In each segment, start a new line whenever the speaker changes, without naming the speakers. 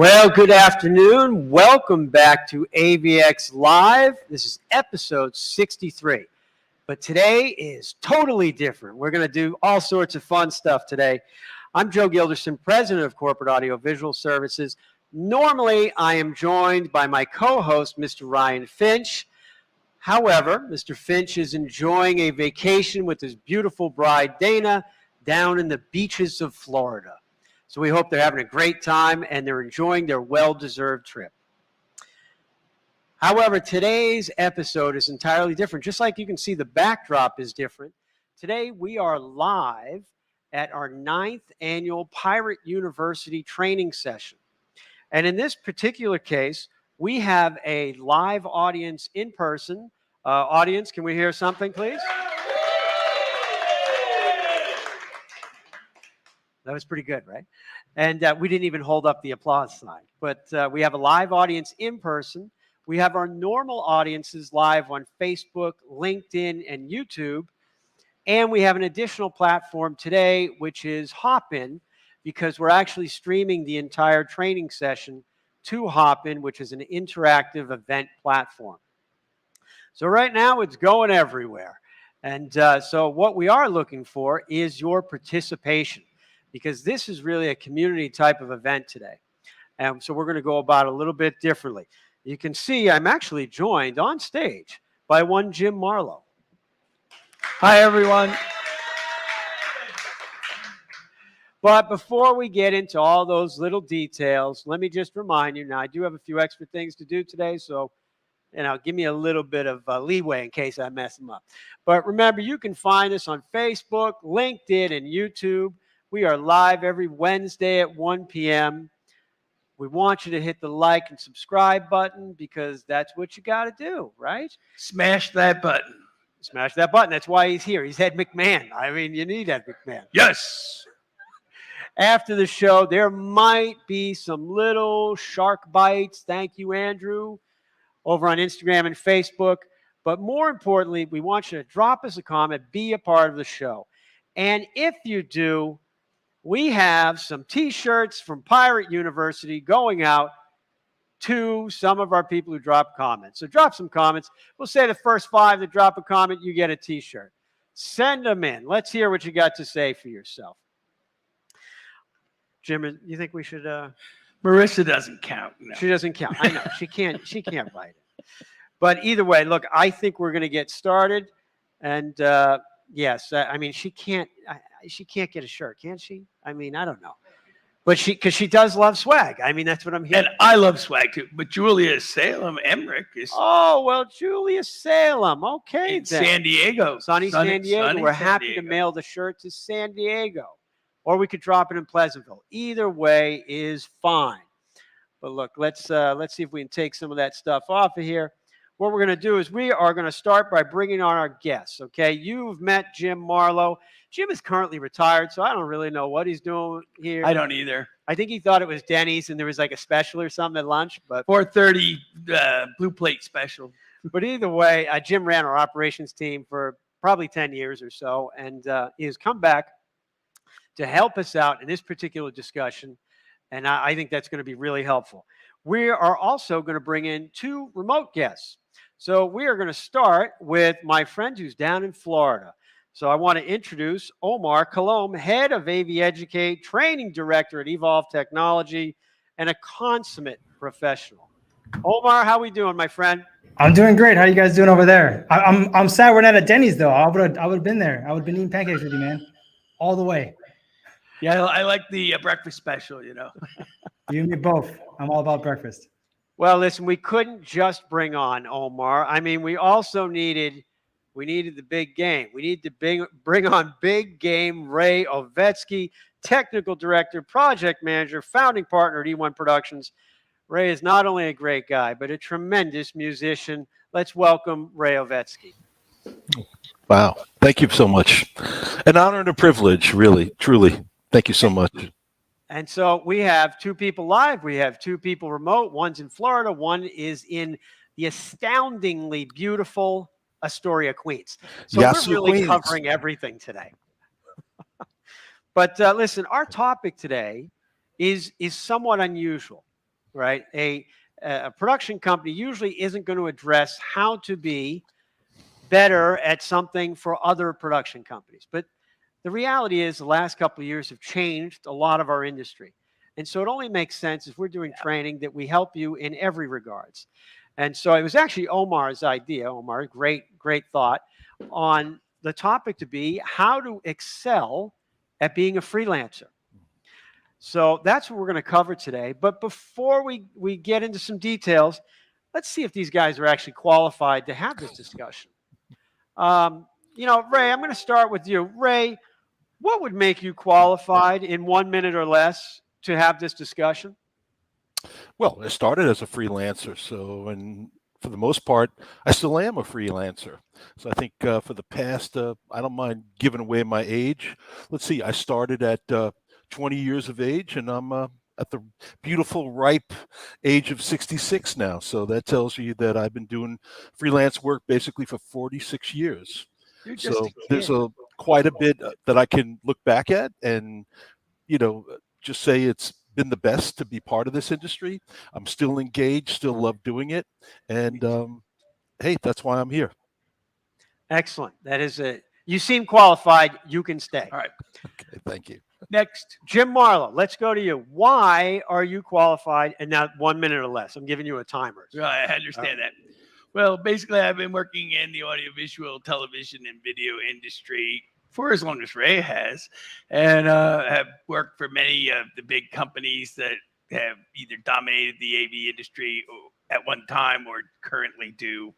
Well, good afternoon. Welcome back to AVX Live. This is episode 63. But today is totally different. We're going to do all sorts of fun stuff today. I'm Joe Gilderson, president of Corporate Audiovisual Services. Normally, I am joined by my co-host, Mr. Ryan Finch. However, Mr. Finch is enjoying a vacation with his beautiful bride, Dana, down in the beaches of Florida. So we hope they're having a great time and they're enjoying their well-deserved trip. However, today's episode is entirely different. Just like you can see, the backdrop is different. Today, we are live at our 9th annual Pirate University training session. And in this particular case, we have a live audience in person. Audience, can we hear something, please? That was pretty good, right? And we didn't even hold up the applause sign. But we have a live audience in person. We have our normal audiences live on Facebook, LinkedIn, and YouTube. And we have an additional platform today, which is Hopin, because we're actually streaming the entire training session to Hopin, which is an interactive event platform. So right now, it's going everywhere. And so what we are looking for is your participation, because this is really a community type of event today. And so we're going to go about it a little bit differently. You can see I'm actually joined on stage by one Jim Marlowe.
Hi, everyone.
But before we get into all those little details, let me just remind you, now I do have a few extra things to do today, so give me a little bit of leeway in case I mess them up. But remember, you can find us on Facebook, LinkedIn, and YouTube. We are live every Wednesday at 1 p.m. We want you to hit the like and subscribe button because that's what you got to do, right?
Smash that button.
Smash that button. That's why he's here. He's Ed McMahon. I mean, you need Ed McMahon.
Yes.
After the show, there might be some little shark bites. Thank you, Andrew, over on Instagram and Facebook. But more importantly, we want you to drop us a comment, be a part of the show. And if you do, we have some T-shirts from Pirate University going out to some of our people who drop comments. So drop some comments. We'll say the first 5 that drop a comment, you get a T-shirt. Send them in. Let's hear what you got to say for yourself. Jim, you think we should?
Marissa doesn't count. No.
She doesn't count. I know. She can't write it. But either way, look, I think we're going to get started. And yes, I mean, she can't get a shirt, can she? I mean, I don't know. But because she does love swag. I mean, that's what I'm hearing.
And I love swag too. But Julia Salem Emmerich is.
Oh, well, Julia Salem. Okay.
In San Diego.
Sunny San Diego.
Sunny
We're
San
happy
Diego.
to mail the shirt to San Diego. Or we could drop it in Pleasantville. Either way is fine. But look, let's see if we can take some of that stuff off of here. What we're going to do is we are going to start by bringing on our guests, okay? You've met Jim Marlowe. Jim is currently retired, so I don't really know what he's doing here.
I don't either.
I think he thought it was Denny's and there was like a special or something at lunch. But
4:30 blue plate special.
But either way, Jim ran our operations team for probably 10 years or so, and he has come back to help us out in this particular discussion, and I think that's going to be really helpful. We are also going to bring in 2 remote guests. So we are going to start with my friend who's down in Florida. So I want to introduce Omar Colombe, head of AV Educate, training director at Evolve Technology, and a consummate professional. Omar, how we doing, my friend?
I'm doing great. How you guys doing over there? I'm sad we're not at Denny's though. I would have been there. I would have been eating pancakes with you, man, all the way.
Yeah, I like the breakfast special,
You and me both. I'm all about breakfast.
Well, listen, we couldn't just bring on Omar. I mean, we also needed the big game. We need to bring on big game Ray Ovetsky, technical director, project manager, founding partner at E1 Productions. Ray is not only a great guy, but a tremendous musician. Let's welcome Ray Ovetsky.
Wow. Thank you so much. An honor and a privilege, really, truly. Thank you so much.
And so we have 2 people live. We have 2 people remote. One's in Florida. One is in the astoundingly beautiful Astoria, Queens. So
Yes,
we're really
Queens.
covering everything today. But listen, our topic today is somewhat unusual. right? A production company usually isn't going to address how to be better at something for other production companies. But the reality is the last couple of years have changed a lot of our industry. And so it only makes sense if we're doing training that we help you in every regards. And so it was actually Omar's idea, Omar, great thought, on the topic to be how to excel at being a freelancer. So that's what we're going to cover today. But before we get into some details, let's see if these guys are actually qualified to have this discussion. Ray, I'm going to start with you. Ray, what would make you qualified in 1 minute or less to have this discussion?
Well, I started as a freelancer, and for the most part, I still am a freelancer. So I think for the past, I don't mind giving away my age. Let's see, I started at 20 years of age, and I'm at the beautiful, ripe age of 66 now. So that tells you that I've been doing freelance work basically for 46 years.
You're just
So
a kid.
there's quite a bit that I can look back at and, just say it's been the best to be part of this industry. I'm still engaged, still love doing it. And hey, that's why I'm here.
Excellent. You seem qualified. You can stay.
All right.
Okay, thank you.
Next.
Jim Marlowe, let's go to you. Why are you qualified? And now 1 minute or less. I'm giving you a timer.
Right, I understand that. Well, basically, I've been working in the audiovisual, television, and video industry for as long as Ray has, and have worked for many of the big companies that have either dominated the AV industry at one time or currently do,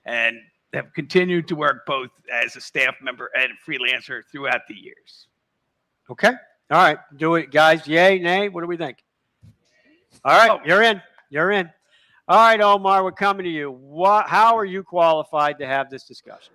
and have continued to work both as a staff member and a freelancer throughout the years.
Okay. All right. Do it, guys. Yay, nay? What do we think? All right. You're in. You're in. All right, Omar, we're coming to you. How are you qualified to have this discussion?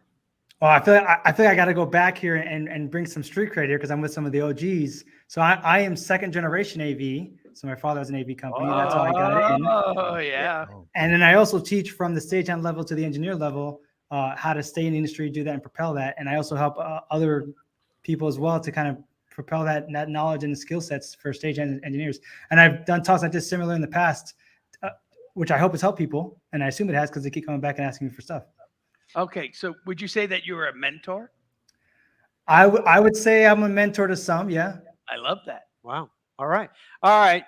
Well, I feel like I got to go back here and bring some street cred here because I'm with some of the OGs. So I am second generation AV. So my father has an AV company. That's how I got in.
Oh, yeah.
And then I also teach from the stagehand level to the engineer level how to stay in the industry, do that, and propel that. And I also help other people as well to kind of propel that knowledge and skill sets for stagehand engineers. And I've done talks like this similar in the past, which I hope has helped people. And I assume it has because they keep coming back and asking me for stuff.
Okay, so would you say that you were a mentor?
I would say I'm a mentor to some, yeah.
I love that.
Wow. All right. All right.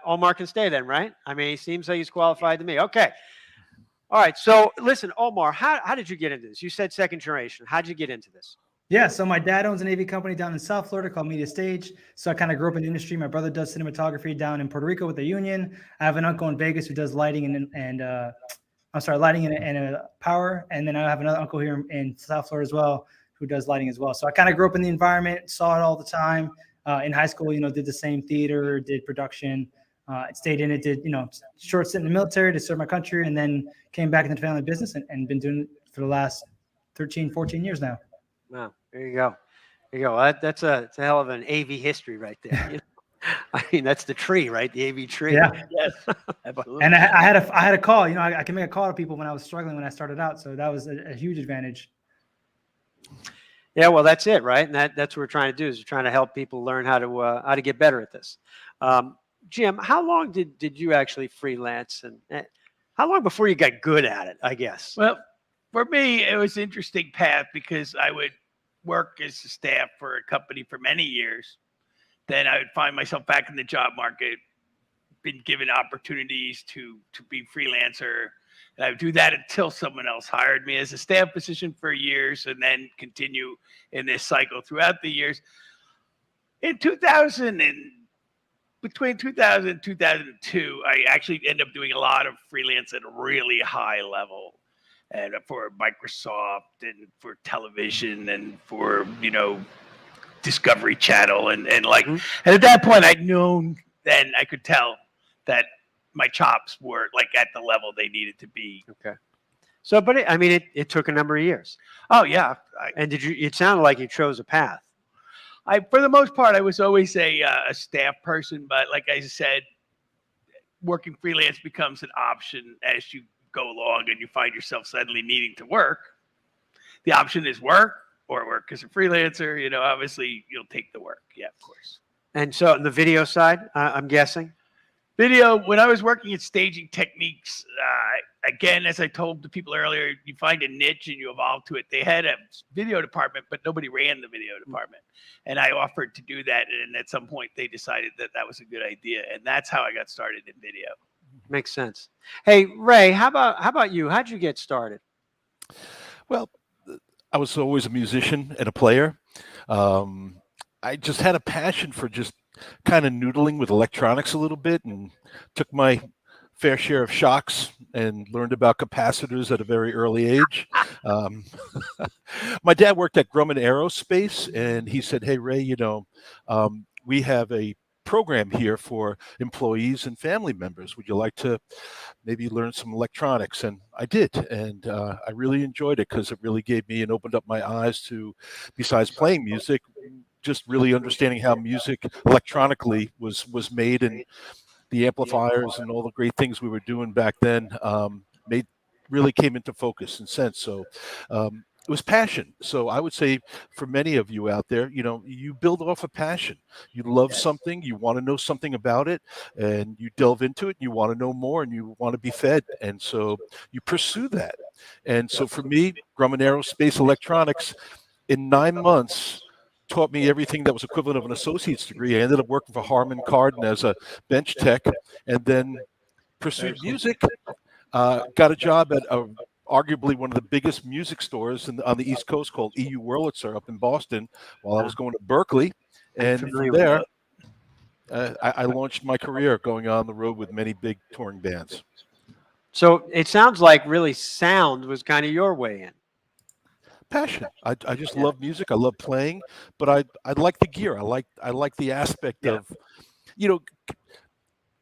Omar can stay then, right? I mean, he seems like he's qualified to me. Okay. All right. So listen, Omar, how did you get into this? You said second generation. How did you get into this?
Yeah, so my dad owns an AV company down in South Florida called Media Stage. So I kind of grew up in the industry. My brother does cinematography down in Puerto Rico with the Union. I have an uncle in Vegas who does lighting lighting and power. And then I have another uncle here in South Florida as well who does lighting as well. So I kind of grew up in the environment, saw it all the time. In high school, did the same theater, did production, stayed in it, did, short stint in the military to serve my country, and then came back into the family business and been doing it for the last 13, 14 years now.
Wow. There you go. There you go. That's a hell of an AV history right there. I mean, that's the tree, right? The AV tree.
Yeah.
Yes, absolutely.
And I had a call. I can make a call to people when I was struggling when I started out. So that was a huge advantage.
Yeah, well, that's it, right? And that's what we're trying to do is we're trying to help people learn how to get better at this. Jim, how long did you actually freelance, and how long before you got good at it? I guess.
Well, for me, it was an interesting path because I would work as a staff for a company for many years. Then I would find myself back in the job market, been given opportunities to be freelancer. And I would do that until someone else hired me as a staff position for years and then continue in this cycle throughout the years. In between 2000 and 2002, I actually ended up doing a lot of freelance at a really high level. And for Microsoft and for television and for, Discovery Channel and and at that point I'd known, then I could tell that my chops were like at the level they needed to be.
Okay. So, but it took a number of years.
Oh yeah.
And it sounded like you chose a path.
For the most part, I was always a staff person, but like I said, working freelance becomes an option as you go along and you find yourself suddenly needing to work. The option is work or work as a freelancer. Obviously you'll take the work. Yeah, of course.
And so on the video side, I'm guessing.
Video, when I was working at Staging Techniques, again, as I told the people earlier, you find a niche and you evolve to it. They had a video department, but nobody ran the video department. And I offered to do that. And at some point, they decided that that was a good idea. And that's how I got started in video.
Makes sense. Hey, Ray, how about you? How'd you get started?
Well, I was always a musician and a player. I just had a passion for just kind of noodling with electronics a little bit, and took my fair share of shocks and learned about capacitors at a very early age. My dad worked at Grumman Aerospace, and he said, "Hey, Ray, you know, we have a program here for employees and family members. Would you like to maybe learn some electronics?" And I did, and I really enjoyed it because it really gave me and opened up my eyes to, besides playing music, just really understanding how music electronically was made, and the amplifiers and all the great things we were doing back then really came into focus and sense. So it was passion. So I would say for many of you out there, you know, you build off a passion. You love something, you want to know something about it, and you delve into it, and you want to know more, and you want to be fed. And so you pursue that. And so for me, Grumman Aerospace Electronics, in 9 months, taught me everything that was equivalent of an associate's degree. I ended up working for Harman Kardon as a bench tech, and then pursued music. Got a job at arguably one of the biggest music stores on the East Coast called EU Wurlitzer up in Boston while I was going to Berkeley. And from there, I launched my career going on the road with many big touring bands. So
it sounds like really sound was kind of your way in.
Passion. I just love music. I love playing, but I like the gear. I like the aspect of, you know,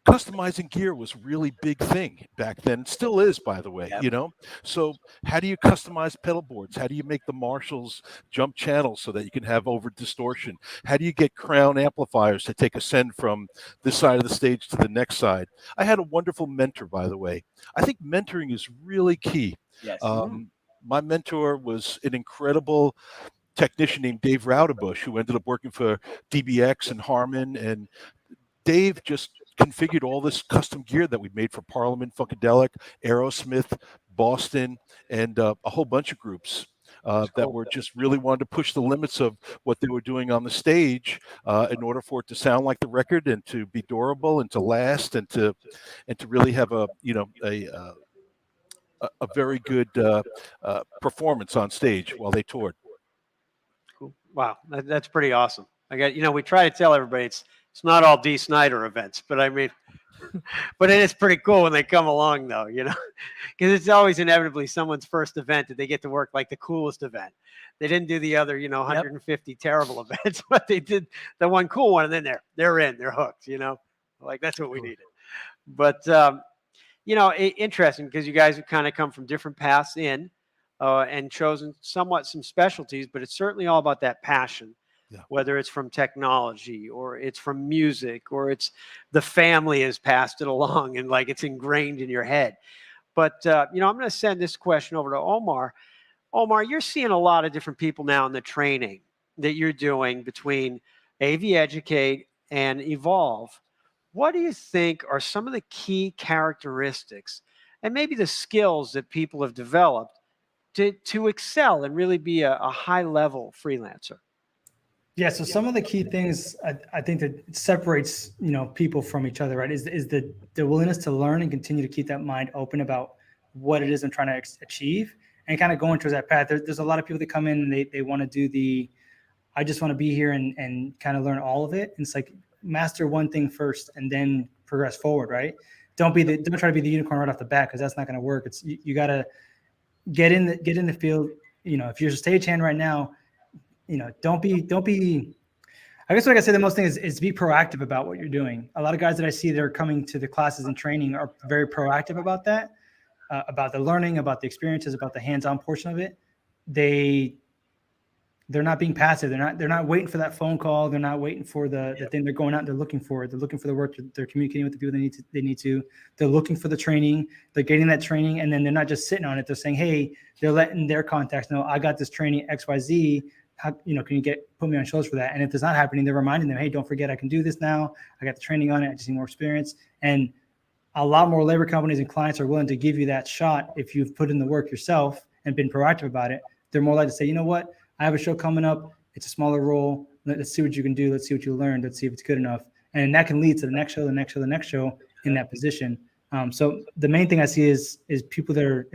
customizing gear was a really big thing back then. It still is, by the way, you know. So how do you customize pedal boards? How do you make the Marshalls jump channels so that you can have over distortion? How do you get crown amplifiers to take a send from this side of the stage to the next side? I had a wonderful mentor, by the way. I think mentoring is really key.
Yes.
My mentor was an incredible technician named Dave Raudebush, who ended up working for DBX and Harman. And Dave just configured all this custom gear that we made for Parliament, Funkadelic, Aerosmith, Boston, and a whole bunch of groups that were just really wanted to push the limits of what they were doing on the stage in order for it to sound like the record and to be durable and to last and to really have a, you know, a very good performance on stage while they toured.
Cool. Wow, that's pretty awesome. You know, we try to tell everybody it's not all D. Snyder events, but I mean, but it is pretty cool when they come along, though, you know, because it's always inevitably someone's first event that they get to work like the coolest event. They didn't do the other, you know, 150 terrible events, but they did the one cool one, and then they're hooked, you know, like that's what we needed. But you know, interesting because you guys have kind of come from different paths in and chosen somewhat some specialties, but it's certainly all about that passion, whether it's from technology or it's from music or it's the family has passed it along and like it's ingrained in your head. But, you know, I'm going to send this question over to Omar. Omar, you're seeing a lot of different people now in the training that you're doing between AV Educate and Evolve. What do you think are some of the key characteristics and maybe the skills that people have developed to excel and really be a high-level freelancer?
Yeah, so some of the key things I think that separates, you know, people from each other, right, is the willingness to learn and continue to keep that mind open about what it is I'm trying to achieve and kind of going towards that path. There's a lot of people that come in and they want to do I just want to be here and kind of learn all of it. And it's like, master one thing first and then progress forward, right? Don't try to be the unicorn right off the bat, because that's not going to work. It's you got to get in the field. You know, if you're a stagehand right now, you know, don't be. I guess what I gotta say the most thing is be proactive about what you're doing. A lot of guys that I see that are coming to the classes and training are very proactive about that, about the learning, about the experiences, about the hands-on portion of it. They're not being passive. They're not waiting for that phone call. They're not waiting for the thing. They're going out and they're looking for it. They're looking for the work. They're communicating with the people they need to. They're looking for the training. They're getting that training, and then they're not just sitting on it. They're saying, hey, they're letting their contacts know, I got this training XYZ. how, can you put me on shows for that? And if it's not happening, they're reminding them, hey, don't forget, I can do this now. I got the training on it. I just need more experience. And a lot more labor companies and clients are willing to give you that shot if you've put in the work yourself and been proactive about it. They're more likely to say, you know what, I have a show coming up. It's a smaller role. Let's see what you can do. Let's see what you learned. Let's see if it's good enough. And that can lead to the next show, the next show, the next show in that position. So the main thing I see is people that are,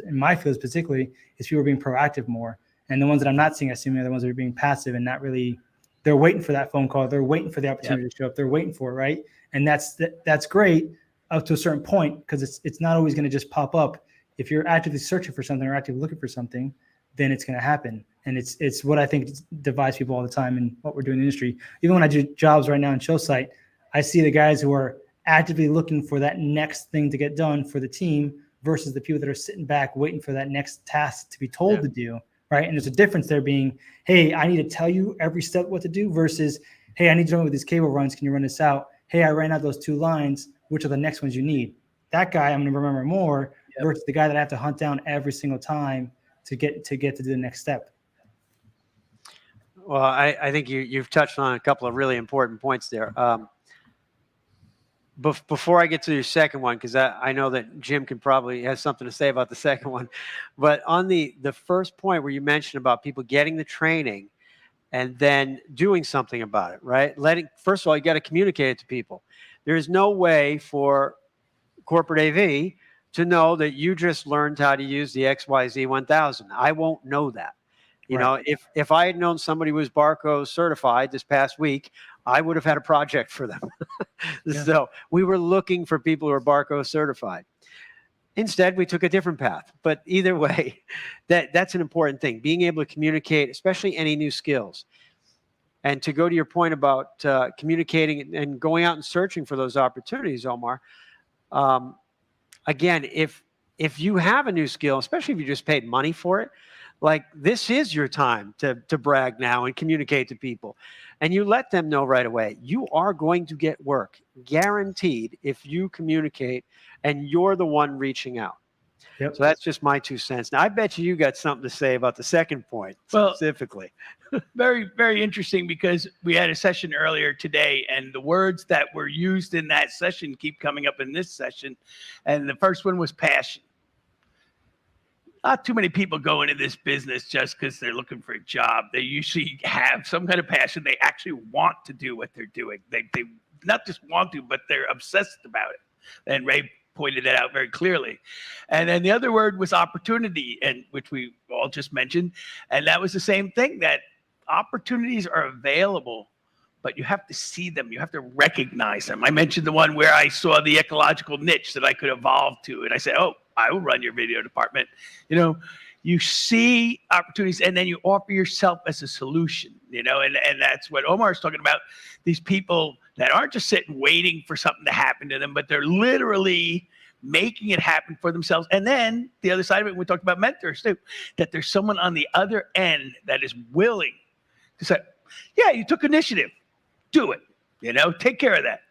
in my field particularly, is people being proactive more. And the ones that I'm not seeing, I see are the ones that are being passive and not really, they're waiting for that phone call. They're waiting for the opportunity to show up. They're waiting for it, right? And that's great up to a certain point, because it's not always going to just pop up. If you're actively searching for something or actively looking for something, then it's going to happen. And it's what I think divides people all the time in what we're doing in the industry. Even when I do jobs right now in show site, I see the guys who are actively looking for that next thing to get done for the team versus the people that are sitting back waiting for that next task to be told to do, right? And there's a difference there being, hey, I need to tell you every step what to do versus, hey, I need to know with these cable runs. Can you run this out? Hey, I ran out those 2 lines. Which are the next ones you need? That guy I'm going to remember more versus the guy that I have to hunt down every single time to get to do the next step.
Well, I think you've touched on a couple of really important points there. Before I get to your second one, because I know that Jim can probably has something to say about the second one, but on the first point where you mentioned about people getting the training and then doing something about it, right? First of all, you got to communicate it to people. There's no way for corporate AV to know that you just learned how to use the XYZ 1000. I won't know that. You know, if I had known somebody was Barco certified this past week, I would have had a project for them. So we were looking for people who are Barco certified. Instead, we took a different path. But either way, that's an important thing, being able to communicate, especially any new skills. And to go to your point about communicating and going out and searching for those opportunities, Omar, again, if you have a new skill, especially if you just paid money for it, like this is your time to brag now and communicate to people. And you let them know right away, you are going to get work, guaranteed, if you communicate and you're the one reaching out.
Yep.
So that's just my 2 cents. Now, I bet you got something to say about the second point specifically.
Very, very interesting, because we had a session earlier today, and the words that were used in that session keep coming up in this session. And the first one was passion. Not too many people go into this business just because they're looking for a job. They usually have some kind of passion. They actually want to do what they're doing. They not just want to, but they're obsessed about it. And Ray pointed that out very clearly. And then the other word was opportunity, and which we all just mentioned. And that was the same thing, that opportunities are available, but you have to see them. You have to recognize them. I mentioned the one where I saw the ecological niche that I could evolve to. And I said, oh, I will run your video department. You know, you see opportunities and then you offer yourself as a solution, you know, and that's what Omar's talking about. These people that aren't just sitting waiting for something to happen to them, but they're literally making it happen for themselves. And then the other side of it, we talked about mentors too, that there's someone on the other end that is willing to say, yeah, you took initiative, do it, you know, take care of that.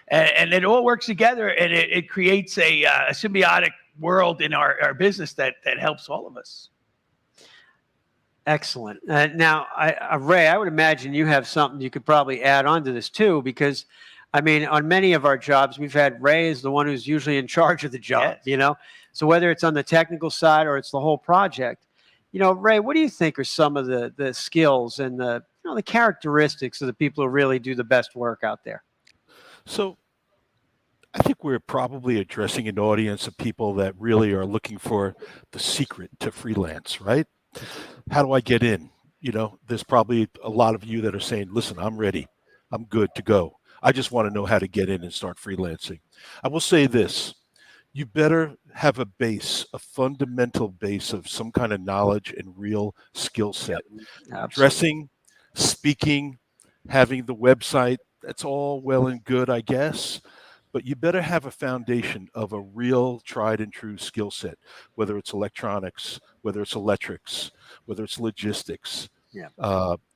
And it all works together, and it creates a symbiotic world in our business that helps all of us.
Excellent. Now, Ray, I would imagine you have something you could probably add on to this too, because I mean, on many of our jobs, we've had Ray as the one who's usually in charge of the job, you know? So whether it's on the technical side or it's the whole project, you know, Ray, what do you think are some of the skills and the characteristics of the people who really do the best work out there?
So I think we're probably addressing an audience of people that really are looking for the secret to freelance, right? How do I get in? You know, there's probably a lot of you that are saying, listen, I'm ready. I'm good to go. I just want to know how to get in and start freelancing. I will say this. You better have a base, a fundamental base of some kind of knowledge and real skill set. Dressing, speaking, having the website, that's all well and good, I guess. But you better have a foundation of a real tried and true skill set, whether it's electronics, whether it's electrics, whether it's logistics,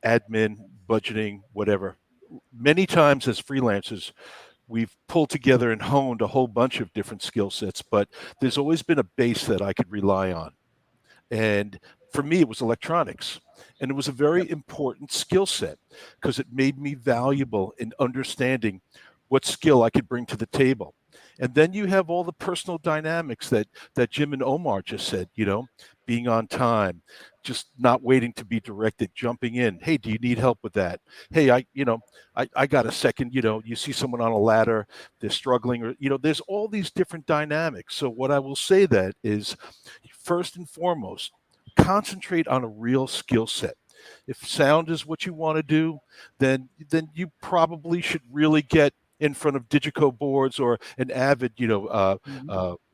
admin, budgeting, whatever. Many times as freelancers, we've pulled together and honed a whole bunch of different skill sets, but there's always been a base that I could rely on. And for me, it was electronics. And it was a very important skill set because it made me valuable in understanding what skill I could bring to the table. And then you have all the personal dynamics that Jim and Omar just said, being on time, just not waiting to be directed, jumping in. Hey, do you need help with that? Hey, I got a second, you see someone on a ladder, they're struggling, or, there's all these different dynamics. So what I will say that is, first and foremost, concentrate on a real skill set. If sound is what you want to do, then you probably should really get in front of Digico boards or an Avid,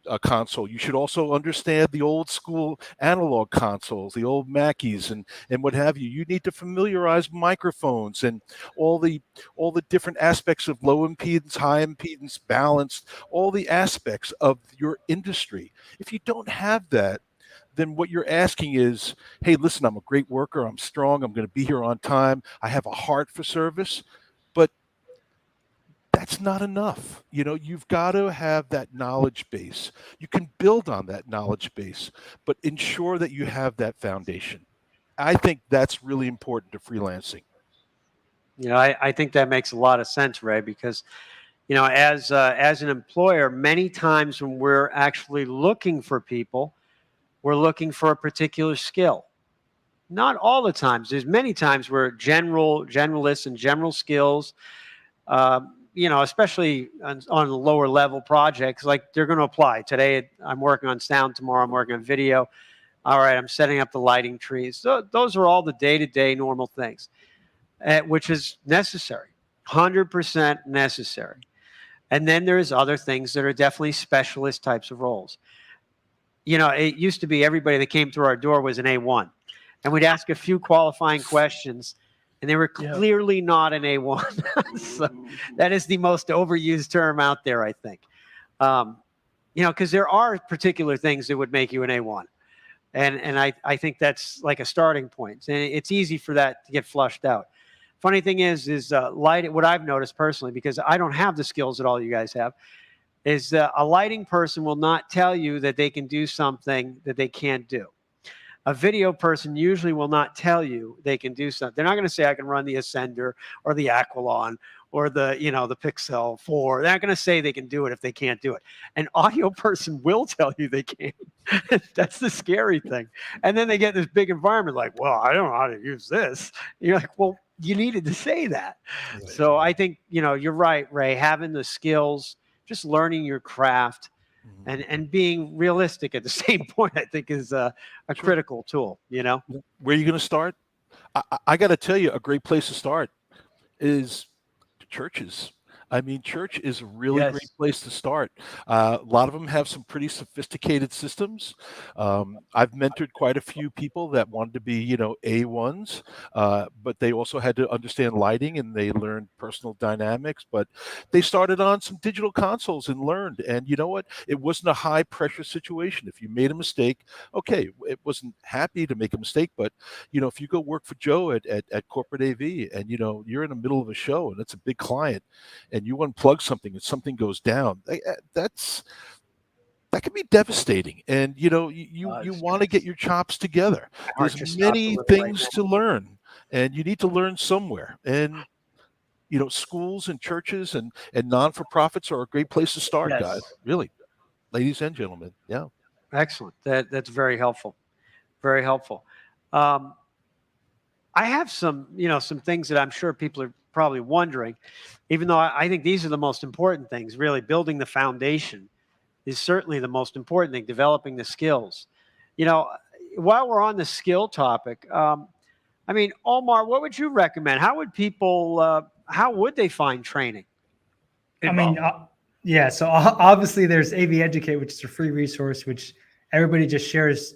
a console. You should also understand the old school analog consoles, the old Mackies and what have you. You need to familiarize microphones and all the different aspects of low impedance, high impedance, balanced, all the aspects of your industry. If you don't have that, then what you're asking is, hey, listen, I'm a great worker. I'm strong. I'm going to be here on time. I have a heart for service. But that's not enough. You've got to have that knowledge base. You can build on that knowledge base, but ensure that you have that foundation. I think that's really important to freelancing.
I think that makes a lot of sense, Ray, because, as an employer, many times when we're actually looking for people, we're looking for a particular skill. Not all the times. There's many times where generalists and general skills, especially on lower level projects, like they're going to apply. Today, I'm working on sound. Tomorrow, I'm working on video. All right, I'm setting up the lighting trees. So those are all the day-to-day normal things, which is necessary, 100% necessary. And then there's other things that are definitely specialist types of roles. It used to be everybody that came through our door was an A1, and we'd ask a few qualifying questions, and they were clearly not an A1. So that is the most overused term out there, I think. Because there are particular things that would make you an A1, and I think that's like a starting point, and it's easy for that to get flushed out. Funny thing is light. What I've noticed personally, because I don't have the skills that all you guys have, is a lighting person will not tell you that they can do something that they can't do. A video person usually will not tell you they can do something. They're not going to say I can run the Ascender or the Aquilon or the Pixel 4. They're not going to say they can do it if they can't do it. An audio person will tell you they can. That's the scary thing. And then they get this big environment like, well, I don't know how to use this. And you're like, well, you needed to say that. Right. So I think, you're right, Ray, having the skills, just learning your craft and being realistic at the same point, I think is a critical tool, Where
are you going to start? I got to tell you, a great place to start is churches. I mean, church is a really great place to start. A lot of them have some pretty sophisticated systems. I've mentored quite a few people that wanted to be, A1s, but they also had to understand lighting and they learned personal dynamics. But they started on some digital consoles and learned. And you know what? It wasn't a high pressure situation. If you made a mistake, okay, it wasn't happy to make a mistake. But, if you go work for Joe at Corporate AV and, you're in the middle of a show and it's a big client, and you unplug something and something goes down, that can be devastating. And you want to get your chops together. There's many things to learn, and you need to learn somewhere. And schools and churches and non-for-profits are a great place to start, guys. Really, ladies and gentlemen. Yeah.
Excellent. That's very helpful. Very helpful. I have some things that I'm sure people are probably wondering, even though I think these are the most important things. Really, building the foundation is certainly the most important thing, developing the skills. While we're on the skill topic, Omar, what would you recommend? How would people, how would they find training?
So obviously there's AV Educate, which is a free resource, which everybody just shares,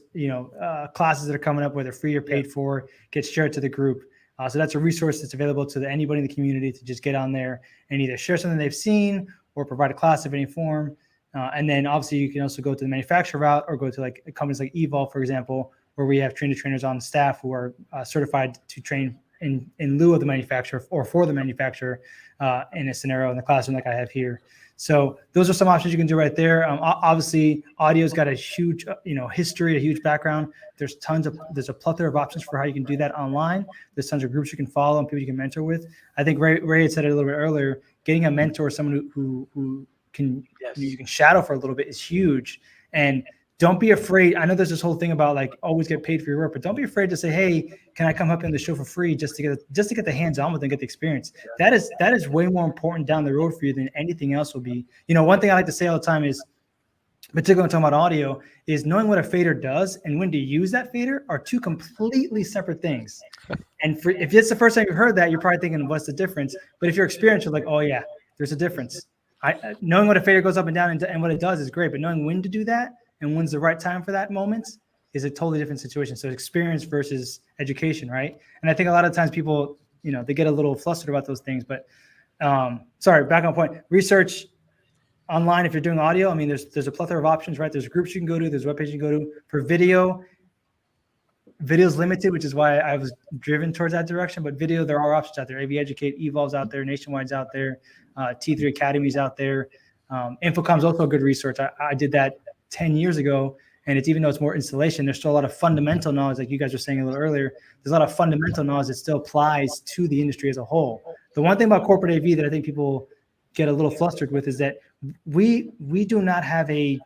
classes that are coming up, whether free or paid for, gets shared to the group. So that's a resource that's available to anybody in the community to just get on there and either share something they've seen or provide a class of any form. And then obviously you can also go to the manufacturer route or go to companies like Evolve, for example, where we have trainers on staff who are certified to train in lieu of the manufacturer or for the manufacturer in a scenario in the classroom like I have here. So those are some options you can do right there. Obviously, audio's got a huge, history, a huge background. There's a plethora of options for how you can do that online. There's tons of groups you can follow and people you can mentor with. I think Ray had said it a little bit earlier. Getting a mentor, someone who can you can shadow for a little bit is huge. And don't be afraid. I know there's this whole thing about like always get paid for your work, but don't be afraid to say, "Hey, can I come up in the show for free just to get the hands on with and get the experience?" That is way more important down the road for you than anything else will be. One thing I like to say all the time is, particularly when talking about audio, is knowing what a fader does and when to use that fader are two completely separate things. And if it's the first time you've heard that, you're probably thinking, "What's the difference?" But if you're experienced, you're like, "Oh yeah, there's a difference." Knowing what a fader goes up and down and what it does is great, but knowing when to do that and when's the right time for that moment is a totally different situation. So experience versus education, right? And I think a lot of times people, they get a little flustered about those things. But sorry, back on point. Research online if you're doing audio. I mean, there's a plethora of options, right? There's groups you can go to. There's web pages you can go to. For video's limited, which is why I was driven towards that direction. But video, there are options out there. AV Educate, Evolve's out there, Nationwide's out there, T3 Academy's out there. Infocom's also a good resource. I did that 10 years ago, and it's, even though it's more installation, there's still a lot of fundamental knowledge, like you guys were saying a little earlier. There's a lot of fundamental knowledge that still applies to the industry as a whole. The one thing about corporate AV that I think people get a little flustered with is that we do not have a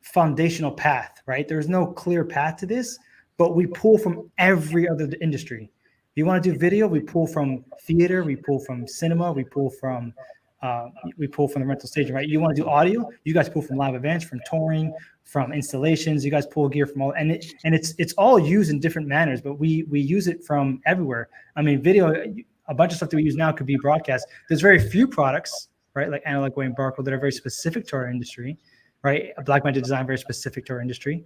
foundational path, right? There's no clear path to this, but we pull from every other industry. If you want to do video, we pull from theater, we pull from cinema, we pull from the rental staging, right? You want to do audio, you guys pull from live events, from touring, from installations. You guys pull gear from all, and it's all used in different manners, but we use it from everywhere. I mean, video, a bunch of stuff that we use now could be broadcast. There's very few products, right, like Analog Way and Barco, that are very specific to our industry, right? Blackmagic Design, very specific to our industry.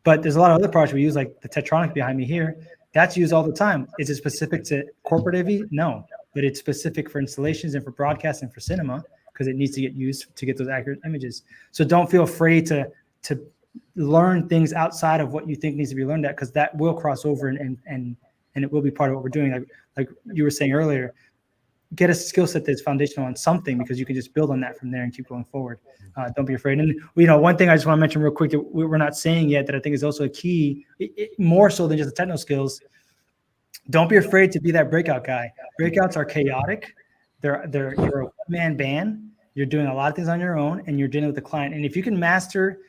But there's a lot of other products we use, like the Tetronic behind me here. That's used all the time. Is it specific to corporate AV? No. But it's specific for installations and for broadcast and for cinema, because it needs to get used to get those accurate images. So don't feel afraid to learn things outside of what you think needs to be learned at, because that will cross over and it will be part of what we're doing. Like you were saying earlier, get a skill set that's foundational on something, because you can just build on that from there and keep going forward. Don't be afraid. And one thing I just want to mention real quick that we're not saying yet that I think is also a key, more so than just the technical skills. Don't be afraid to be that breakout guy. Breakouts are chaotic. You're a one-man band. You're doing a lot of things on your own, and you're dealing with the client. And if you can master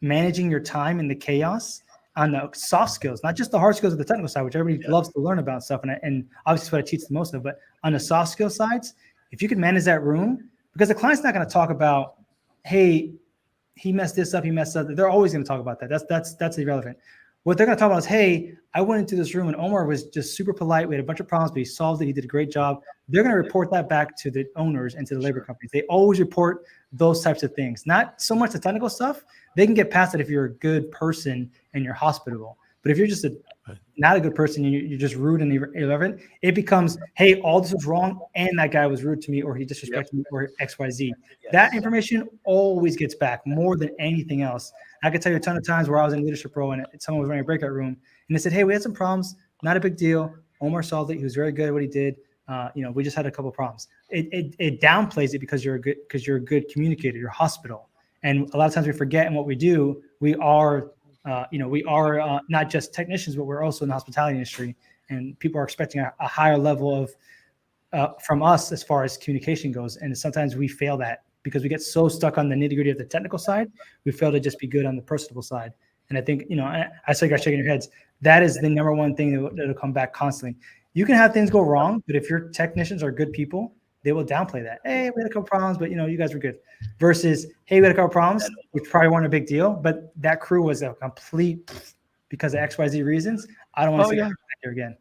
managing your time in the chaos on the soft skills, not just the hard skills of the technical side, which everybody loves to learn about stuff, and obviously what I teach the most of, but on the soft skill sides, if you can manage that room, because the client's not going to talk about, hey, he messed this up, he messed up. They're always going to talk about that. That's irrelevant. What they're going to talk about is, hey, I went into this room and Omar was just super polite. We had a bunch of problems, but he solved it. He did a great job. They're going to report that back to the owners and to the labor companies. They always report those types of things. Not so much the technical stuff. They can get past it if you're a good person and you're hospitable. But if you're just not a good person, you're just rude and irrelevant, it becomes, hey, all this was wrong, and that guy was rude to me, or he disrespected me, or XYZ. Yes. That information always gets back more than anything else. I could tell you a ton of times where I was in leadership role and someone was running a breakout room, and they said, hey, we had some problems, not a big deal. Omar solved it. He was very good at what he did. We just had a couple of problems. It downplays it because you're a good communicator. You're hospitable. And a lot of times we forget in what we do, we are not just technicians, but we're also in the hospitality industry, and people are expecting a higher level of from us as far as communication goes. And sometimes we fail that because we get so stuck on the nitty gritty of the technical side, we fail to just be good on the personable side. And I think, I saw you guys shaking your heads. That is the number one thing that'll come back constantly. You can have things go wrong, but if your technicians are good people, they will downplay that. Hey, we had a couple problems, but you guys were good. Versus, hey, we had a couple problems, which probably weren't a big deal, but that crew was a complete, because of XYZ reasons. I don't want to see that here again.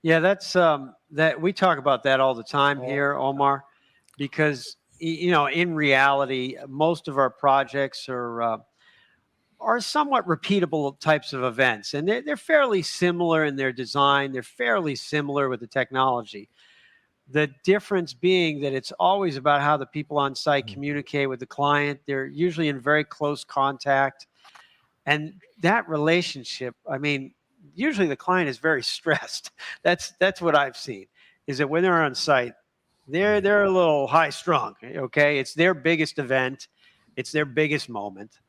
Yeah, that's that we talk about that all the time here, Omar, because in reality, most of our projects are somewhat repeatable types of events, and they're fairly similar in their design. They're fairly similar with the technology. The difference being that it's always about how the people on site communicate with the client. They're usually in very close contact. And that relationship, I mean, usually the client is very stressed. That's what I've seen, is that when they're on site, they're a little high strung. Okay, it's their biggest event, it's their biggest moment,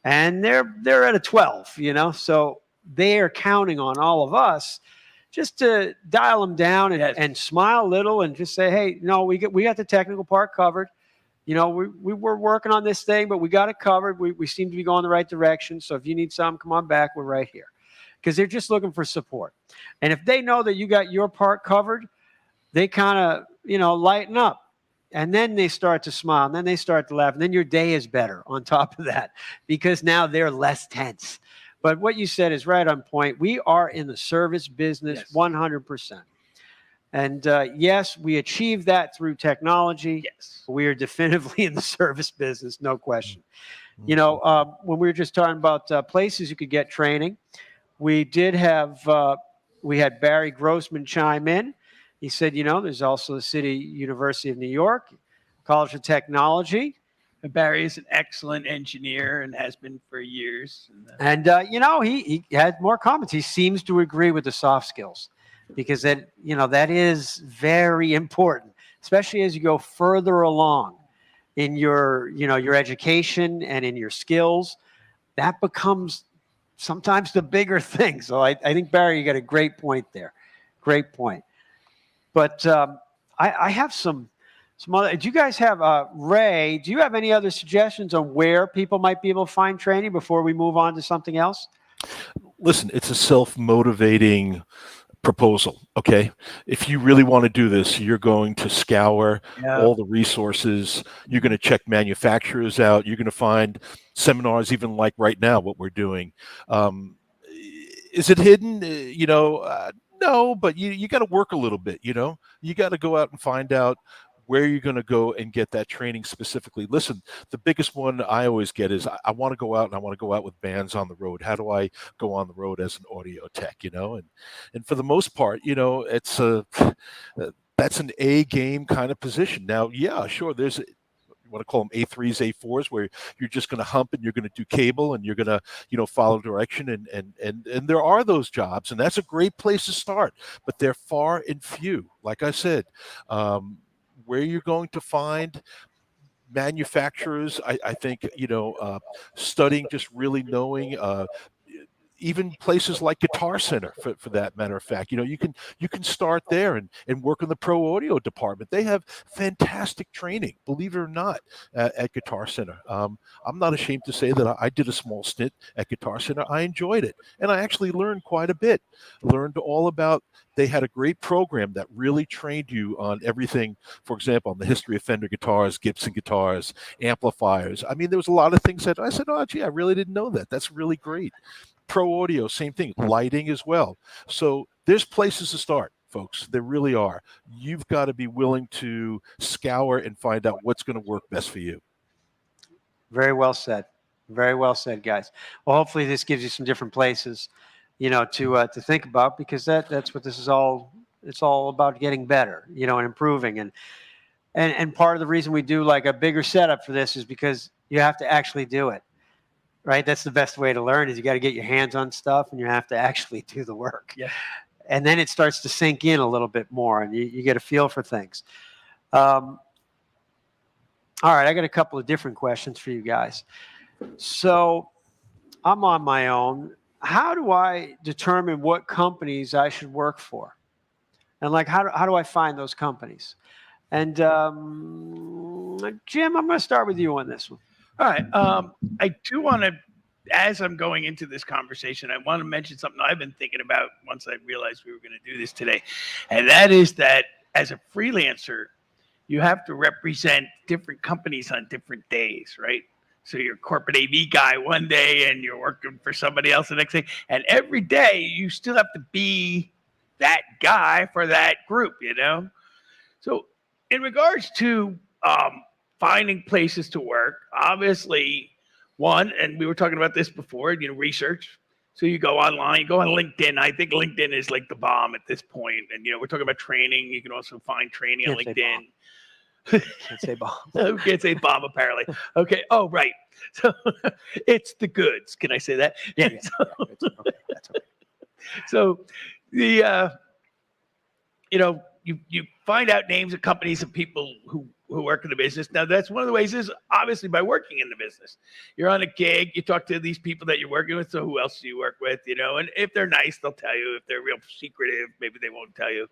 and they're at a 12. So they are counting on all of us just to dial them down and smile a little and just say, hey, no, we got the technical part covered. We were working on this thing, but we got it covered. We seem to be going the right direction. So if you need something, come on back. We're right here. Because they're just looking for support. And if they know that you got your part covered, they kind of, lighten up. And then they start to smile. And then they start to laugh. And then your day is better on top of that, because now they're less tense. But what you said is right on point. We are in the service business 100%. And yes, we achieved that through technology.
Yes.
We are definitively in the service business, no question. When we were just talking about places you could get training, we had Barry Grossman chime in. He said, there's also the City University of New York, College of Technology.
Barry is an excellent engineer and has been for years.
And he had more comments. He seems to agree with the soft skills, because that is very important, especially as you go further along in your education and in your skills. That becomes sometimes the bigger thing. So I think, Barry, you got a great point there. Great point. But I have some other. Do you guys have, Ray, do you have any other suggestions on where people might be able to find training before we move on to something else?
Listen, it's a self-motivating proposal. Okay, if you really want to do this, you're going to scour all the resources. You're going to check manufacturers out. You're going to find seminars, even like right now, what we're doing. Is it hidden? No, but you got to work a little bit. You got to go out and find out where you're going to go and get that training specifically. Listen, the biggest one I always get is I want to go out, and I want to go out with bands on the road. How do I go on the road as an audio tech? And for the most part, it's that's an A game kind of position. Now, yeah, sure, there's you want to call them A3s, A4s, where you're just going to hump and you're going to do cable and you're going to, follow direction. And there are those jobs, and that's a great place to start, but they're far and few. Like I said, where you're going to find manufacturers, I think, studying, just really knowing, even places like Guitar Center, for that matter of fact, you can start there and work in the pro audio department. They have fantastic training, believe it or not, at Guitar Center. I'm not ashamed to say that I did a small stint at Guitar Center. I enjoyed it, and I actually learned quite a bit. Learned all about. They had a great program that really trained you on everything. For example, on the history of Fender guitars, Gibson guitars, amplifiers. I mean, there was a lot of things that I said, oh, gee, I really didn't know that. That's really great. Pro audio, same thing, lighting as well. So there's places to start, folks. There really are. You've got to be willing to scour and find out what's going to work best for you.
Very well said. Very well said, guys. Well, hopefully this gives you some different places, to think about, because that's what this is all. It's all about getting better, and improving. And part of the reason we do like a bigger setup for this is because you have to actually do it. Right, that's the best way to learn, is you got to get your hands on stuff, and you have to actually do the work.
Yeah,
and then it starts to sink in a little bit more, and you get a feel for things. All right, I got a couple of different questions for you guys. So I'm on my own. How do I determine what companies I should work for, and how do I find those companies? And Jim, I'm going to start with you on this one.
All right. I do want to, as I'm going into this conversation, I want to mention something I've been thinking about once I realized we were going to do this today. And that is that as a freelancer, you have to represent different companies on different days, right? So you're a corporate AV guy one day and you're working for somebody else the next day. And every day you still have to be that guy for that group, So in regards to finding places to work, obviously, one, and we were talking about this before, research. So you go online, you go on LinkedIn. I think LinkedIn is like the bomb at this point. And, we're talking about training. You can also find training on LinkedIn.
Can't say bomb.
Who can't say bomb, apparently. Okay. Oh, right. So it's the goods. Can I say that?
Yeah. It's okay. That's okay.
So the you find out names of companies and people who work in the business. Now, that's one of the ways is obviously by working in the business. You're on a gig, you talk to these people that you're working with. So who else do you work with? And if they're nice, they'll tell you. If they're real secretive, maybe they won't tell you.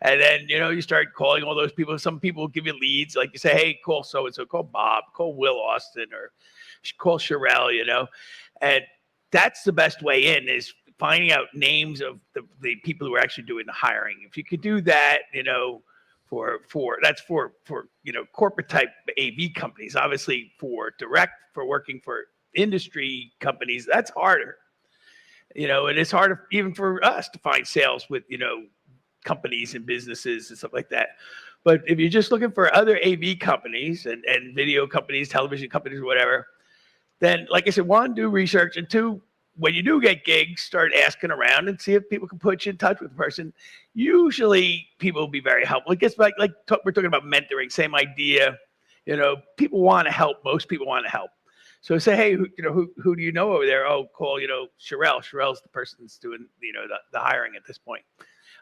And then, you start calling all those people. Some people will give you leads. Like you say, hey, call so-and-so, call Bob, call Will Austin, or call Sherelle, and that's the best way in is finding out names of the people who are actually doing the hiring. If you could do that, for corporate type AV companies, obviously for working for industry companies, that's harder, and it's harder even for us to find sales with, companies and businesses and stuff like that. But if you're just looking for other AV companies and video companies, television companies, or whatever, then like I said, one, do research, and two, when you do get gigs, start asking around and see if people can put you in touch with the person. Usually people will be very helpful. It gets back, we're talking about mentoring, same idea. People want to help. Most people want to help. So say, hey, who do you know over there? Oh, call, Sherelle. Sherelle's the person that's doing, the hiring at this point.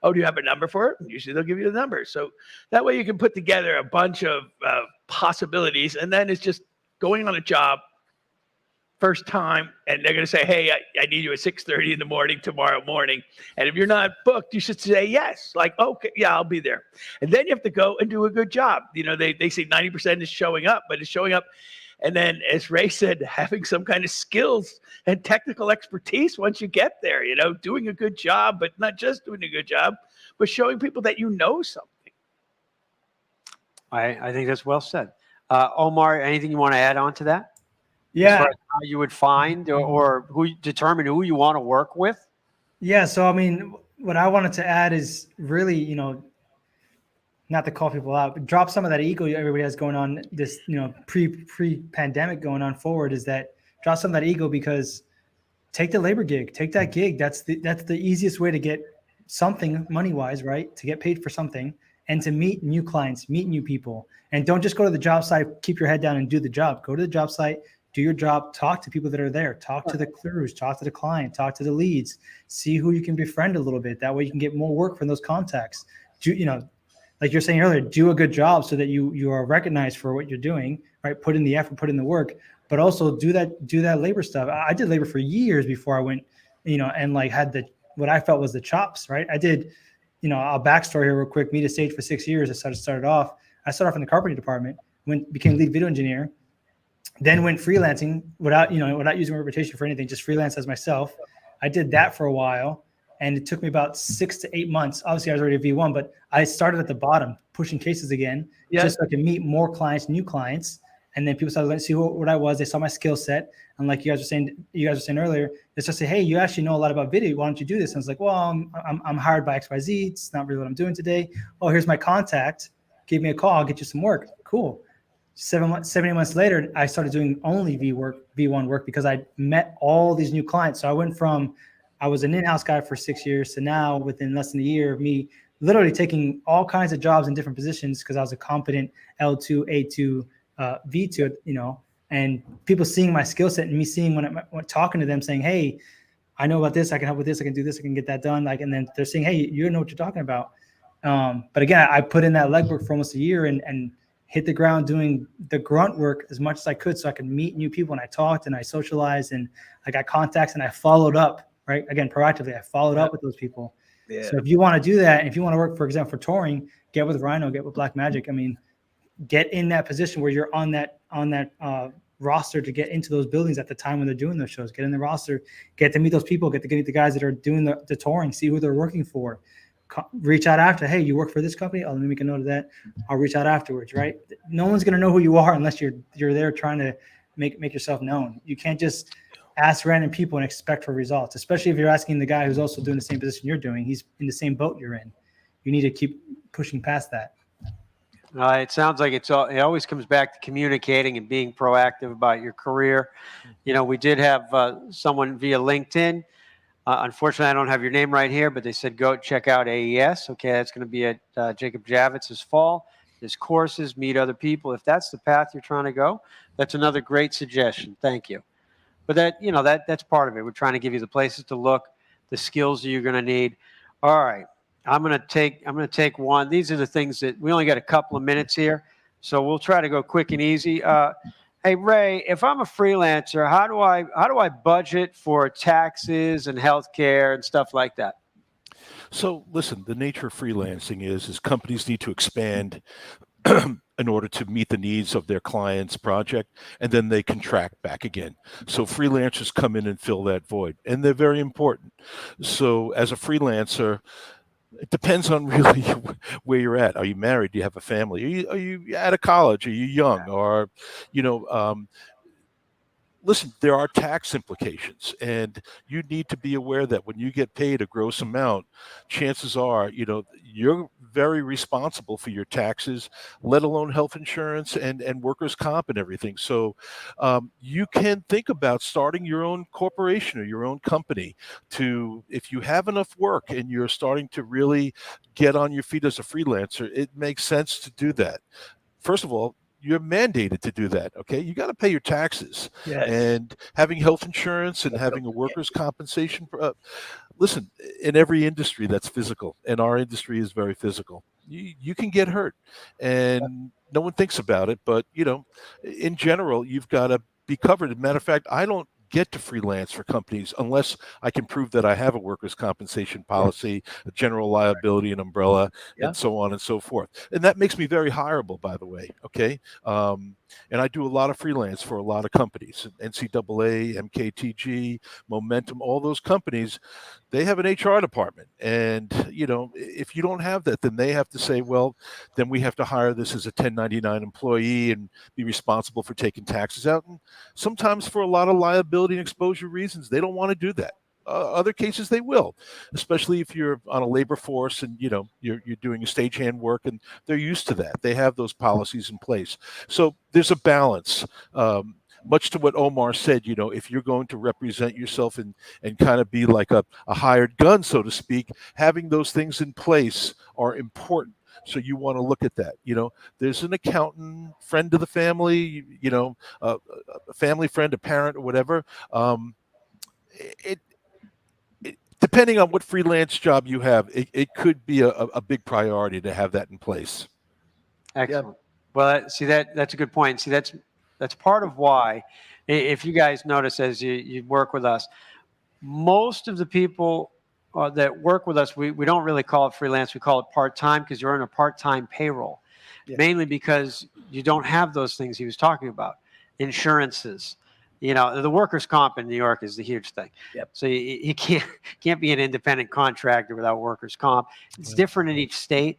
Oh, do you have a number for it? Usually they'll give you the number. So that way you can put together a bunch of possibilities, and then it's just going on a job, first time, and they're going to say, hey, I need you at 6:30 in the morning tomorrow morning. And if you're not booked, you should say yes. Like, okay, yeah, I'll be there. And then you have to go and do a good job. They say 90% is showing up, but it's showing up. And then, as Ray said, having some kind of skills and technical expertise once you get there, doing a good job, but not just doing a good job, but showing people that you know something.
I think that's well said. Omar, anything you want to add on to that?
Yeah.
As far as how you would find or who determine who you want to work with?
Yeah. So, I mean, what I wanted to add is really, not to call people out, but drop some of that ego everybody has going on this, pre-pandemic going on forward, is that drop some of that ego, because take the labor gig, take that gig. That's the easiest way to get something money-wise, right? To get paid for something and to meet new clients, meet new people. And don't just go to the job site, keep your head down and do the job. Go to the job site, do your job, talk to people that are there, talk to the crews, talk to the client, talk to the leads, see who you can befriend a little bit. That way you can get more work from those contacts. Like you're saying earlier, do a good job so that you are recognized for what you're doing, right? Put in the effort, put in the work, but also do that labor stuff. I did labor for years before I went, and had what I felt was the chops, right? I did, a backstory here real quick, Media Stage for 6 years. I started off in the carpeting department, became lead video engineer, then went freelancing without using my reputation for anything, just freelance as myself. I did that for a while. And it took me about 6 to 8 months. Obviously, I was already a V1, but I started at the bottom, pushing cases again, just so I could meet more clients, new clients. And then people started to see what I was. They saw my skill set. And like you guys were saying earlier, they started to say, hey, you actually know a lot about video. Why don't you do this? And I was like, well, I'm hired by XYZ. It's not really what I'm doing today. Oh, here's my contact. Give me a call. I'll get you some work. Cool. 7 months later, I started doing only V1 work because I met all these new clients. So I was an in-house guy for 6 years to now, within less than a year of me literally taking all kinds of jobs in different positions because I was a competent L2, A2, V2, and people seeing my skill set and me seeing when I'm talking to them saying, hey, I know about this, I can help with this, I can do this, I can get that done. And then they're saying, hey, you know what you're talking about. But again, I put in that legwork for almost a year and hit the ground doing the grunt work as much as I could so I could meet new people. And I talked and I socialized and I got contacts and I followed up. Right. Again, proactively, I followed up with those people. Yeah. So if you want to do that, and if you want to work, for example, for touring, get with Rhino, get with Black Magic. I mean, get in that position where you're on that roster to get into those buildings at the time when they're doing those shows. Get in the roster, get to meet those people, get to meet the guys that are doing the touring, see who they're working for. Reach out after. Hey, you work for this company? Oh, let me make a note of that. I'll reach out afterwards. Right. No one's gonna know who you are unless you're there trying to make yourself known. You can't just ask random people and expect for results, especially if you're asking the guy who's also doing the same position you're doing. He's in the same boat you're in. You need to keep pushing past that.
It sounds like it always comes back to communicating and being proactive about your career. We did have someone via LinkedIn. Unfortunately, I don't have your name right here, but they said go check out AES. Okay, that's going to be at Jacob Javits this fall. There's courses, meet other people. If that's the path you're trying to go, that's another great suggestion. Thank you. But that's part of it. We're trying to give you the places to look, the skills that you're going to need. All right. I'm going to take one. These are the things that we only got a couple of minutes here, so we'll try to go quick and easy. Hey Ray, if I'm a freelancer, how do I budget for taxes and healthcare and stuff like that?
So listen, the nature of freelancing is companies need to expand in order to meet the needs of their client's project, and then they contract back again. So freelancers come in and fill that void, and they're very important. So as a freelancer, it depends on really where you're at. Are you married? Do you have a family? Are you out of college? Are you young? Or, listen, there are tax implications, and you need to be aware that when you get paid a gross amount, chances are, you're very responsible for your taxes, let alone health insurance and workers' comp and everything. So you can think about starting your own corporation or your own company if you have enough work and you're starting to really get on your feet as a freelancer, it makes sense to do that. First of all, you're mandated to do that. Okay. You got to pay your taxes.
Yes.
And having health insurance and having a workers' compensation. Listen, in every industry that's physical, and our industry is very physical, you can get hurt, and no one thinks about it. But, in general, you've got to be covered. As a matter of fact, I don't get to freelance for companies unless I can prove that I have a workers' compensation policy, a general liability and umbrella, and so on and so forth. And that makes me very hireable, by the way. Okay. And I do a lot of freelance for a lot of companies, NCAA, MKTG, Momentum, all those companies, they have an HR department. And, if you don't have that, then they have to say, well, then we have to hire this as a 1099 employee and be responsible for taking taxes out. And sometimes for a lot of liability and exposure reasons, they don't want to do that. Other cases they will, especially if you're on a labor force and you're doing stagehand work, and they're used to that. They have those policies in place. So there's a balance. Much to what Omar said, if you're going to represent yourself and kind of be like a hired gun, so to speak, having those things in place are important. So you want to look at that. There's an accountant, friend of the family, a family friend, a parent, or whatever. Depending on what freelance job you have, it could be a big priority to have that in place.
Excellent. Well, see, that's a good point. See, that's part of why, if you guys notice as you work with us, most of the people that work with us, we don't really call it freelance. We call it part-time, because you're on a part-time payroll, mainly because you don't have those things he was talking about, insurances. The workers' comp in New York is the huge thing.
Yep.
So you can't be an independent contractor without workers' comp. It's different in each state,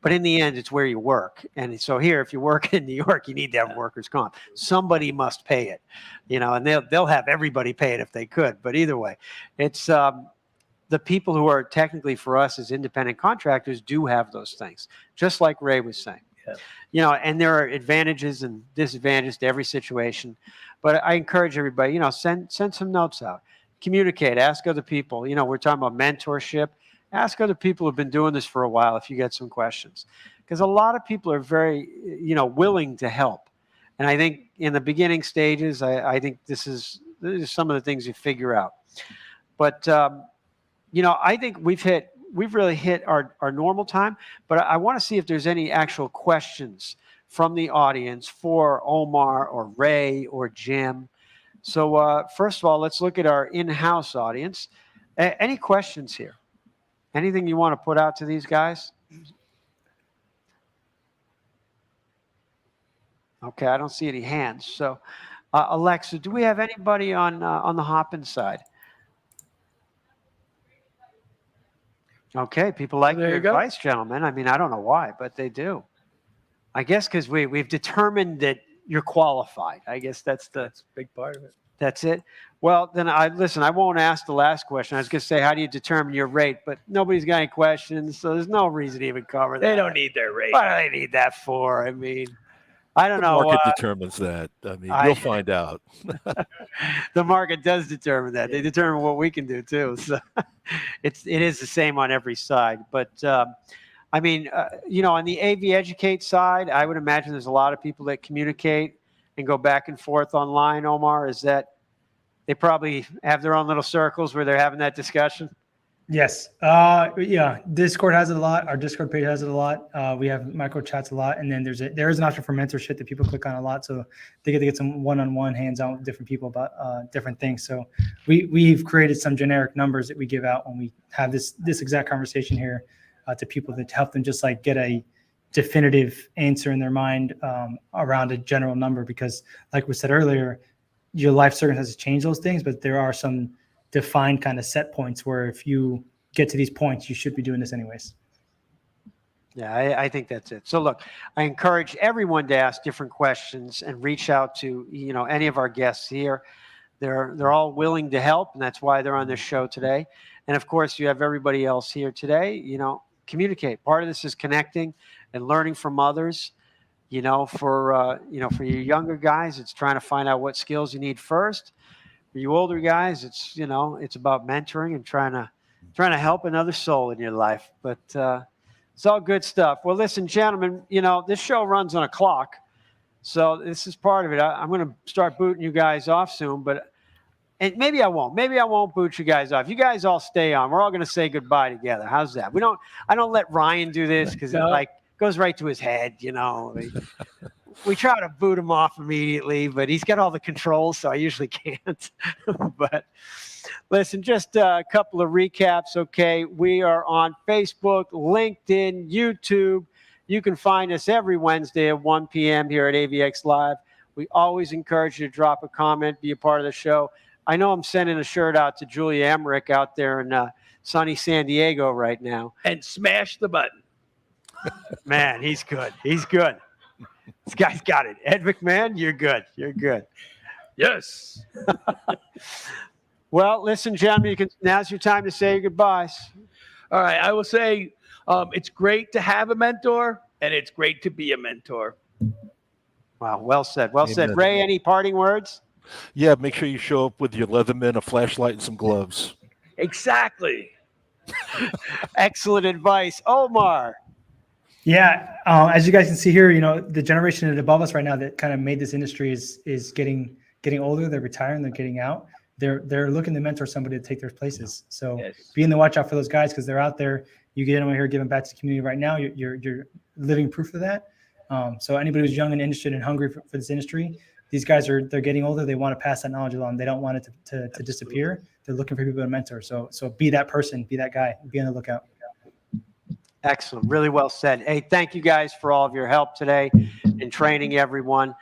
but in the end, it's where you work. And so here, if you work in New York, you need to have workers' comp. Somebody must pay it, and they'll have everybody pay it if they could. But either way, it's the people who are technically for us as independent contractors do have those things, just like Ray was saying. And there are advantages and disadvantages to every situation. But I encourage everybody, send some notes out, communicate, ask other people. We're talking about mentorship. Ask other people who've been doing this for a while if you get some questions, because a lot of people are very, willing to help. And I think in the beginning stages, I think these are some of the things you figure out. But I think we've really hit our normal time. But I want to see if there's any actual questions from the audience for Omar or Ray or Jim. So first of all, let's look at our in-house audience. Any questions here? Anything you want to put out to these guys? Okay, I don't see any hands. So Alexa, do we have anybody on the Hoppin side? Okay, people like your advice, gentlemen. I mean, I don't know why, but they do. I guess because we've determined that you're qualified. I guess that's a big part of it. That's it. Well, then I won't ask the last question. I was going to say, how do you determine your rate? But nobody's got any questions, so there's no reason to even cover that.
They don't need their rate.
What do they need that for? I mean, I don't know.
The market determines that. I mean, you'll find out.
The market does determine that. They determine what we can do too. So it is the same on every side. But I mean, on the AV Educate side, I would imagine there's a lot of people that communicate and go back and forth online. Omar, is that they probably have their own little circles where they're having that discussion?
Yes. Yeah. Discord has it a lot. Our Discord page has it a lot. We have micro chats a lot, and then there is an option for mentorship that people click on a lot, so they get to get some one-on-one hands-on with different people about different things. So we've created some generic numbers that we give out when we have this exact conversation here to people that help them just like get a definitive answer in their mind around a general number, because like we said earlier, your life circumstances change those things, but there are some defined kind of set points where if you get to these points, you should be doing this anyways.
Yeah, I think that's it. So look, I encourage everyone to ask different questions and reach out to, any of our guests here. They're all willing to help, and that's why they're on this show today. And of course, you have everybody else here today. Communicate. Part of this is connecting and learning from others. For your younger guys, it's trying to find out what skills you need first. For you older guys, it's about mentoring and trying to help another soul in your life. But it's all good stuff. Well, listen, gentlemen, this show runs on a clock, so this is part of it. I'm going to start booting you guys off soon, and maybe I won't. Maybe I won't boot you guys off. You guys all stay on. We're all going to say goodbye together. How's that? I don't let Ryan do this because it goes right to his head. We try to boot him off immediately, but he's got all the controls, so I usually can't. But listen, just a couple of recaps. Okay, we are on Facebook, LinkedIn, YouTube. You can find us every Wednesday at 1 p.m. here at AVX Live. We always encourage you to drop a comment, be a part of the show. I know I'm sending a shirt out to Julia Emmerich out there in sunny San Diego right now.
And smash the button.
Man, he's good. He's good. This guy's got it. Ed McMahon, you're good. You're good.
Yes.
Well, listen, gentlemen, now's your time to say your goodbyes.
All right. I will say it's great to have a mentor, and it's great to be a mentor.
Wow. Well said. Well said. Ray, any parting words?
Yeah, make sure you show up with your Leatherman, a flashlight, and some gloves.
Exactly.
Excellent advice. Omar.
Yeah, as you guys can see here, the generation above us right now that kind of made this industry is getting older. They're retiring. They're getting out. They're looking to mentor somebody to take their places. So be in the watch out for those guys because they're out there. You get them over here giving back to the community right now. You're living proof of that. So anybody who's young and interested and hungry for this industry, these guys they're getting older. They want to pass that knowledge along. They don't want it to disappear. They're looking for people to mentor. So be that person. Be that guy. Be on the lookout.
Excellent. Really well said. Hey, thank you guys for all of your help today in training everyone.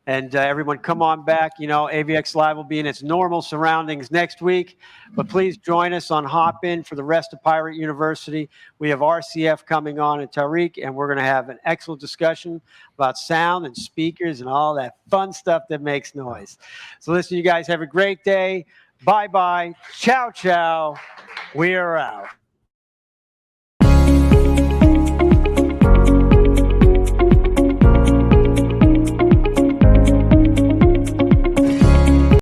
And everyone, come on back. AVX Live will be in its normal surroundings next week. But please join us on Hop In for the rest of Pirate University. We have RCF coming on and Tariq, and we're going to have an excellent discussion about sound and speakers and all that fun stuff that makes noise. So listen, you guys have a great day. Bye-bye. Ciao, ciao. We are out.